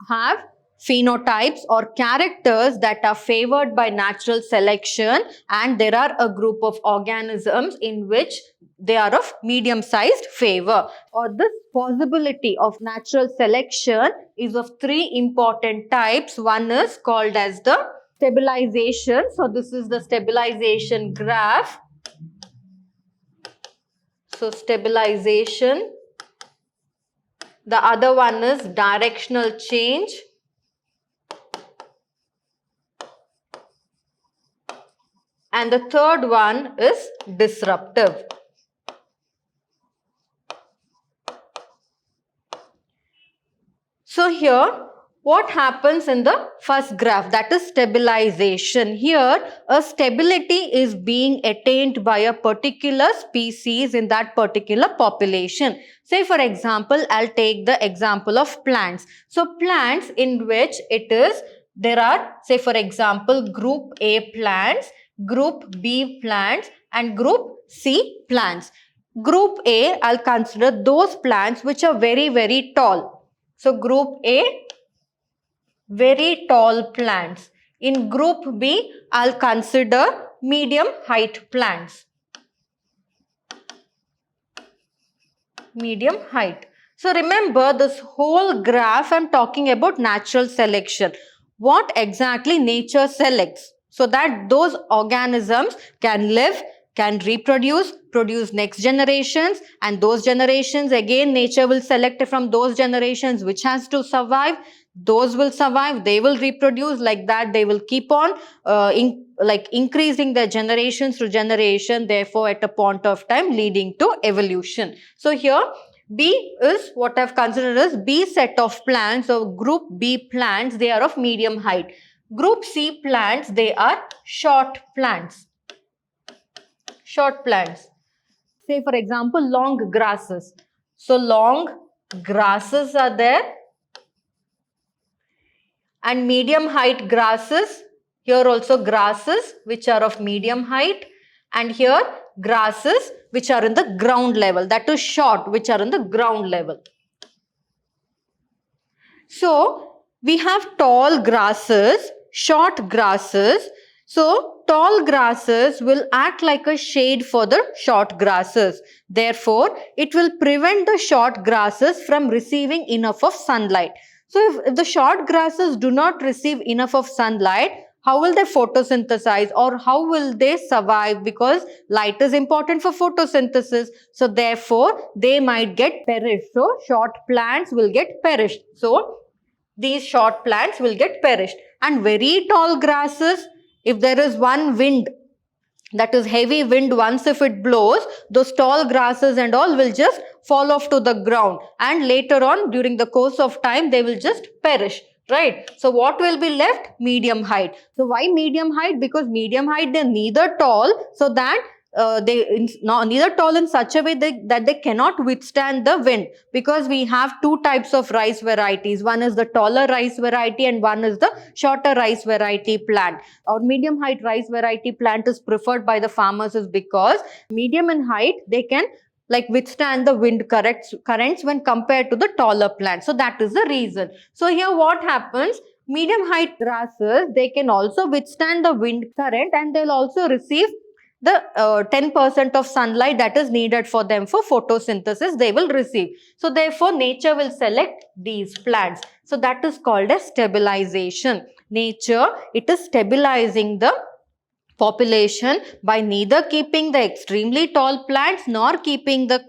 have phenotypes or characters that are favored by natural selection, and there are a group of organisms in which they are of medium-sized favor. Or this possibility of natural selection is of three important types. One is called as the stabilization. So this is the stabilization graph. So stabilization. The other one is directional change. And the third one is disruptive. So here, what happens in the first graph, that is stabilization. Here, a stability is being attained by a particular species in that particular population. Say for example, I'll take the example of plants. So plants in which there are, say for example, group A plants, group B plants, and group C plants. Group A, I'll consider those plants which are very, very tall. So group A, very tall plants. In group B, I'll consider medium height plants. Medium height. So remember, this whole graph I'm talking about natural selection. What exactly nature selects so that those organisms can live, can reproduce, produce next generations, and those generations again nature will select from those generations which has to survive. Those will survive, they will reproduce, like that they will keep on increasing their generations to generation, therefore at a point of time leading to evolution. So here B is what I've considered as B set of plants. So group B plants, they are of medium height. Group C plants, they are short plants. Short plants. Say for example, long grasses. So long grasses are there. And medium height grasses, here also grasses which are of medium height, and here grasses which are in the ground level, that is short, which are in the ground level. So we have tall grasses, short grasses. So tall grasses will act like a shade for the short grasses. Therefore, it will prevent the short grasses from receiving enough of sunlight. So if the short grasses do not receive enough of sunlight, how will they photosynthesize or how will they survive? Because light is important for photosynthesis. So therefore, they might get perished. So short plants will get perished. So these short plants will get perished. And very tall grasses, if there is one wind, that is heavy wind, once if it blows, those tall grasses and all will just fall off to the ground, and later on during the course of time they will just perish, right? So what will be left? Medium height. So why medium height? Because medium height, they're neither tall, so that neither tall in such a way that they cannot withstand the wind, because we have two types of rice varieties. One is the taller rice variety and one is the shorter rice variety plant. Our medium height rice variety plant is preferred by the farmers is because medium in height, they can withstand the wind currents when compared to the taller plants. So that is the reason. So here what happens? Medium height grasses, they can also withstand the wind current and they'll also receive the 10% of sunlight that is needed for them for photosynthesis, they will receive. So therefore, nature will select these plants. So that is called as stabilization. Nature, it is stabilizing the population by neither keeping the extremely tall plants nor keeping the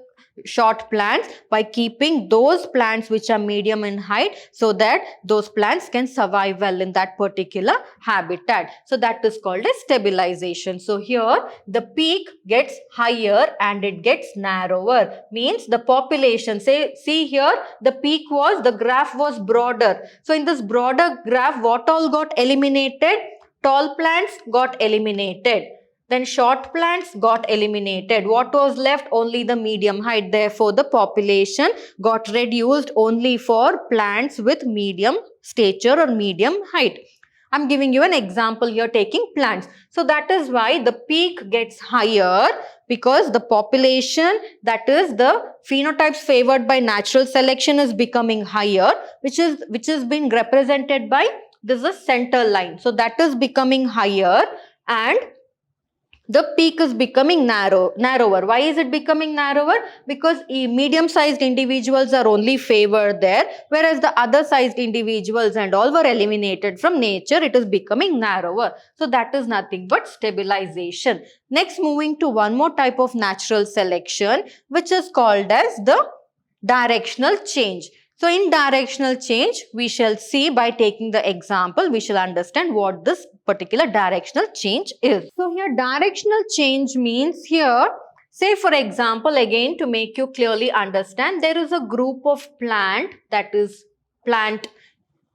short plants, by keeping those plants which are medium in height, so that those plants can survive well in that particular habitat. So that is called as stabilization. So here the peak gets higher and it gets narrower, means the population, see here the peak was, the graph was broader. So in this broader graph, what all got eliminated? Tall plants got eliminated. Then short plants got eliminated. What was left? Only the medium height. Therefore, the population got reduced only for plants with medium stature or medium height. I'm giving you an example here taking plants. So that is why the peak gets higher, because the population, that is the phenotypes favored by natural selection, is becoming higher, which is being represented by this is center line. So that is becoming higher and the peak is becoming narrower. Why is it becoming narrower? Because medium-sized individuals are only favored there, whereas the other sized individuals and all were eliminated from nature. It is becoming narrower. So that is nothing but stabilization. Next, moving to one more type of natural selection, which is called as the directional change. So in directional change, we shall see by taking the example, we shall understand what this particular directional change is. So here directional change means here, say for example, again to make you clearly understand, there is a group of plant, that is plant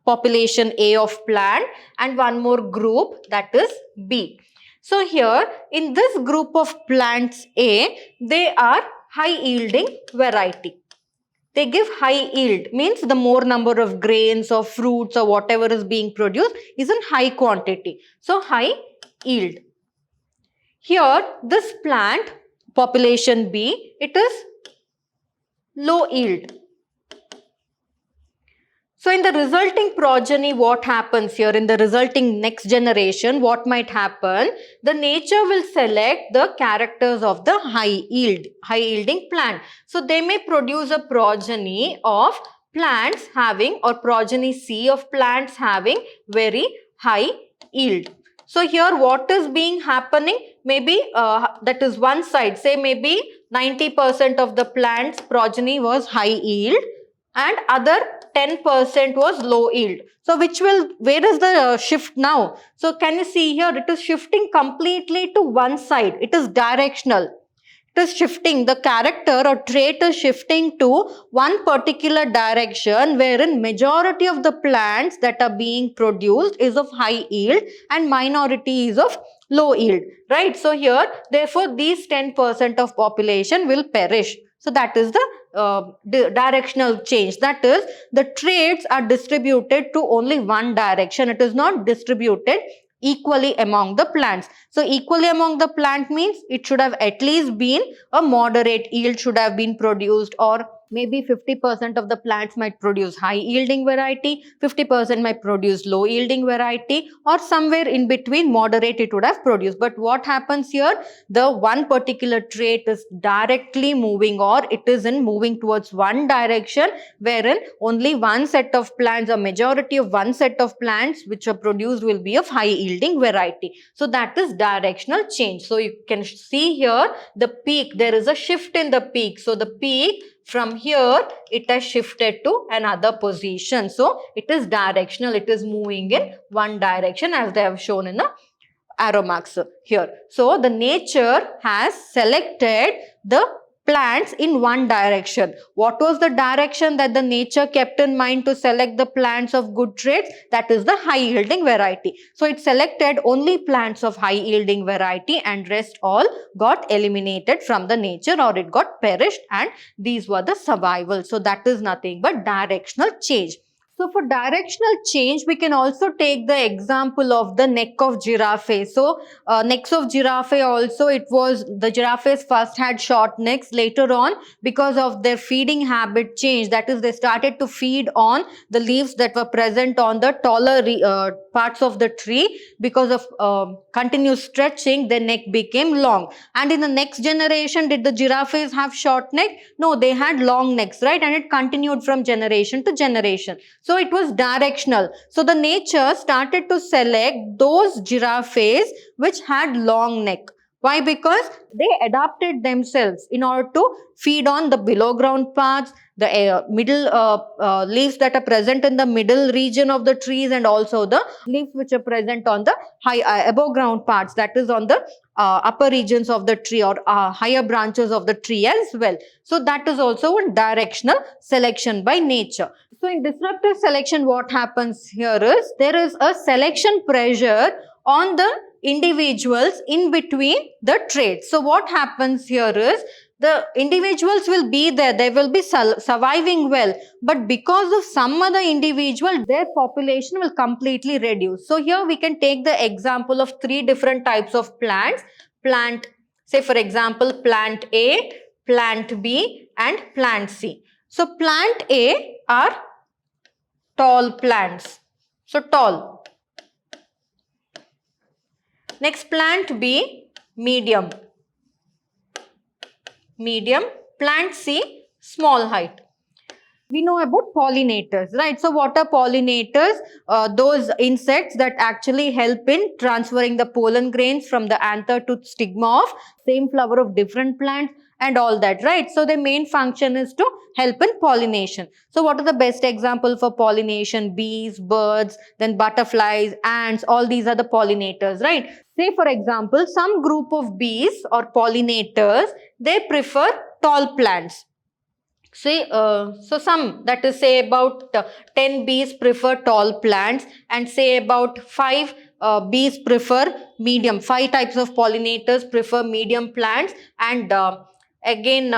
population A of plant, and one more group, that is B. So here in this group of plants A, they are high yielding variety. They give high yield, means the more number of grains or fruits or whatever is being produced is in high quantity. So high yield. Here this plant population B, it is low yield. So in the resulting progeny, what happens here in the resulting next generation, what might happen? The nature will select the characters of the high yielding plant. So they may produce a progeny of plants having, or progeny C of plants having very high yield. So here what is being happening? Maybe that is one side, say maybe 90% of the plant's progeny was high yield and other 10% was low yield. So where is the shift now? So can you see here, it is shifting completely to one side. It is directional. It is shifting, the character or trait is shifting to one particular direction, wherein majority of the plants that are being produced is of high yield and minority is of low yield, right? So here, therefore, these 10% of population will perish. So that is the directional change. That is, the traits are distributed to only one direction. It is not distributed equally among the plants. So equally among the plant means it should have at least been a moderate yield should have been produced, or maybe 50% of the plants might produce high yielding variety, 50% might produce low yielding variety, or somewhere in between moderate it would have produced. But what happens here? The one particular trait is directly moving, or it is in moving towards one direction, wherein only one set of plants, a majority of one set of plants which are produced will be of high yielding variety. So that is directional change. So you can see here the peak, there is a shift in the peak. So the peak from here, it has shifted to another position. So it is directional, it is moving in one direction as they have shown in the arrow marks here. So the nature has selected the plants in one direction. What was the direction that the nature kept in mind to select the plants of good traits? That is the high yielding variety. So it selected only plants of high yielding variety and rest all got eliminated from the nature, or it got perished, and these were the survival. So that is nothing but directional change. So for directional change, we can also take the example of the neck of giraffe. So necks of giraffe also, it was the giraffes first had short necks. Later on, because of their feeding habit change, that is, they started to feed on the leaves that were present on the taller parts of the tree. Because of continuous stretching, their neck became long. And in the next generation, did the giraffes have short neck? No, they had long necks, right? And it continued from generation to generation. So it was directional. So the nature started to select those giraffes which had long neck. Why? Because they adapted themselves in order to feed on the below ground parts, the middle leaves that are present in the middle region of the trees, and also the leaves which are present on the high above ground parts, that is on the upper regions of the tree, or higher branches of the tree as well. So that is also a directional selection by nature. So in disruptive selection, what happens here is there is a selection pressure on the individuals in between the traits. So what happens here is the individuals will be there, they will be surviving well, but because of some other individual, their population will completely reduce. So here we can take the example of three different types of plants. Plant, say for example, plant A, plant B and plant C. So plant A are tall plants. So tall. Next, plant B, medium. Medium. Plant C, small height. We know about pollinators, right? So what are pollinators? Those insects that actually help in transferring the pollen grains from the anther to stigma of same flower of different plants and all that, right? So their main function is to help in pollination. So what are the best example for pollination? Bees, birds, then butterflies, ants, all these are the pollinators, right? Say for example, some group of bees or pollinators, they prefer tall plants. Say, so some, that is say about 10 bees prefer tall plants, and say about 5 bees prefer medium. 5 types of pollinators prefer medium plants, and again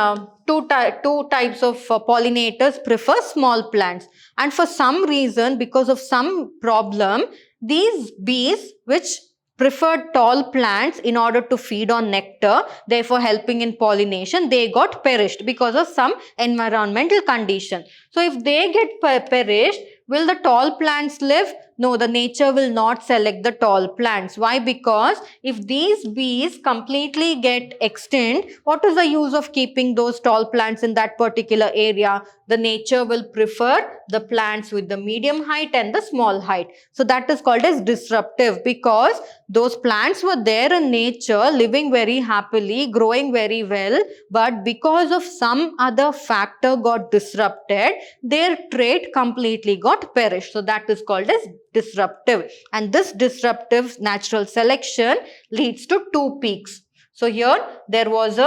two types of pollinators prefer small plants. And for some reason, because of some problem, these bees which preferred tall plants in order to feed on nectar, therefore helping in pollination, they got perished because of some environmental condition. So if they get perished, Will the tall plants live? No, the nature will not select the tall plants. Why? Because if these bees completely get extinct, what is the use of keeping those tall plants in that particular area? The nature will prefer the plants with the medium height and the small height. So that is called as disruptive, because those plants were there in nature, living very happily, growing very well, but because of some other factor got disrupted, their trait completely got perished. So that is called as disruptive. And this disruptive natural selection leads to two peaks. So here there was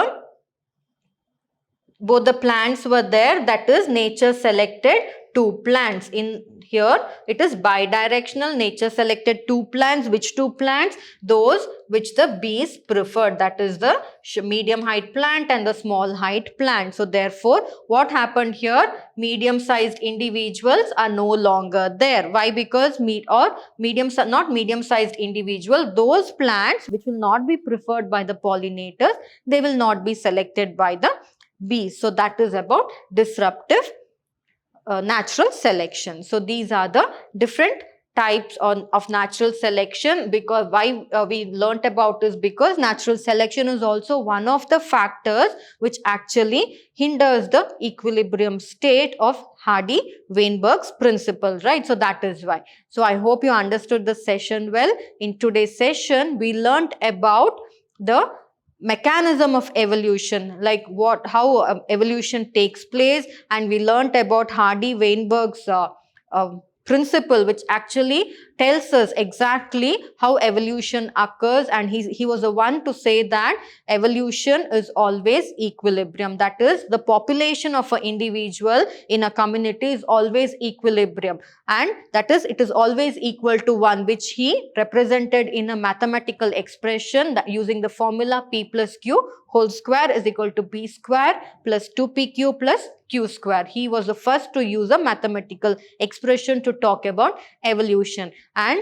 both the plants were there, that is nature selected two plants. In here it is bidirectional, nature selected two plants. Which two plants? Those which the bees preferred, that is the medium height plant and the small height plant. So therefore what happened here? Medium sized individuals are no longer there. Why? Because not medium sized individual, those plants which will not be preferred by the pollinators, they will not be selected by the bees. So that is about disruptive natural selection. So these are the different types of natural selection. Because why we learnt about this? Because natural selection is also one of the factors which actually hinders the equilibrium state of Hardy-Weinberg's principle, right? So that is why. So I hope you understood the session well. In today's session, we learnt about the mechanism of evolution, like how evolution takes place, and we learnt about Hardy-Weinberg's principle, which actually tells us exactly how evolution occurs, and he was the one to say that evolution is always equilibrium. That is, the population of an individual in a community is always equilibrium, and that is, it is always equal to 1, which he represented in a mathematical expression that using the formula P plus Q whole square is equal to P square plus 2PQ plus Q square. He was the first to use a mathematical expression to talk about evolution. And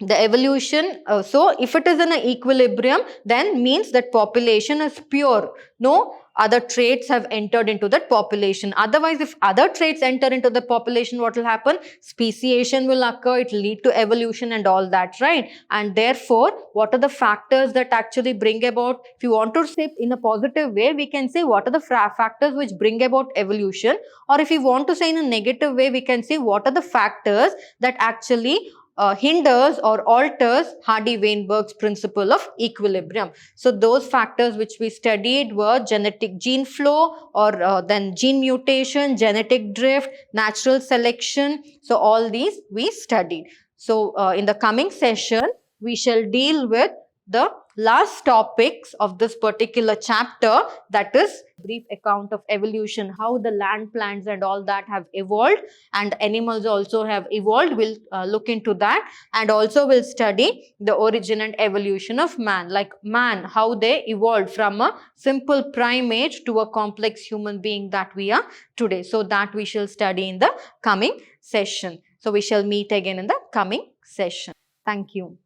the evolution, so if it is in an equilibrium, then means that population is pure. No other traits have entered into that population. Otherwise, if other traits enter into the population, what will happen? Speciation will occur, it will lead to evolution and all that, right? And therefore, what are the factors that actually bring about, if you want to say in a positive way, we can say what are the factors which bring about evolution, or if you want to say in a negative way, we can say what are the factors that actually hinders or alters Hardy-Weinberg's principle of equilibrium. So those factors which we studied were genetic gene flow, or then gene mutation, genetic drift, natural selection. So all these we studied. So in the coming session, we shall deal with the last topics of this particular chapter, that is brief account of evolution, how the land plants and all that have evolved, and animals also have evolved. We'll look into that, and also we'll study the origin and evolution of man, like man, how they evolved from a simple primate to a complex human being that we are today. So that we shall study in the coming session. So we shall meet again in the coming session. Thank you.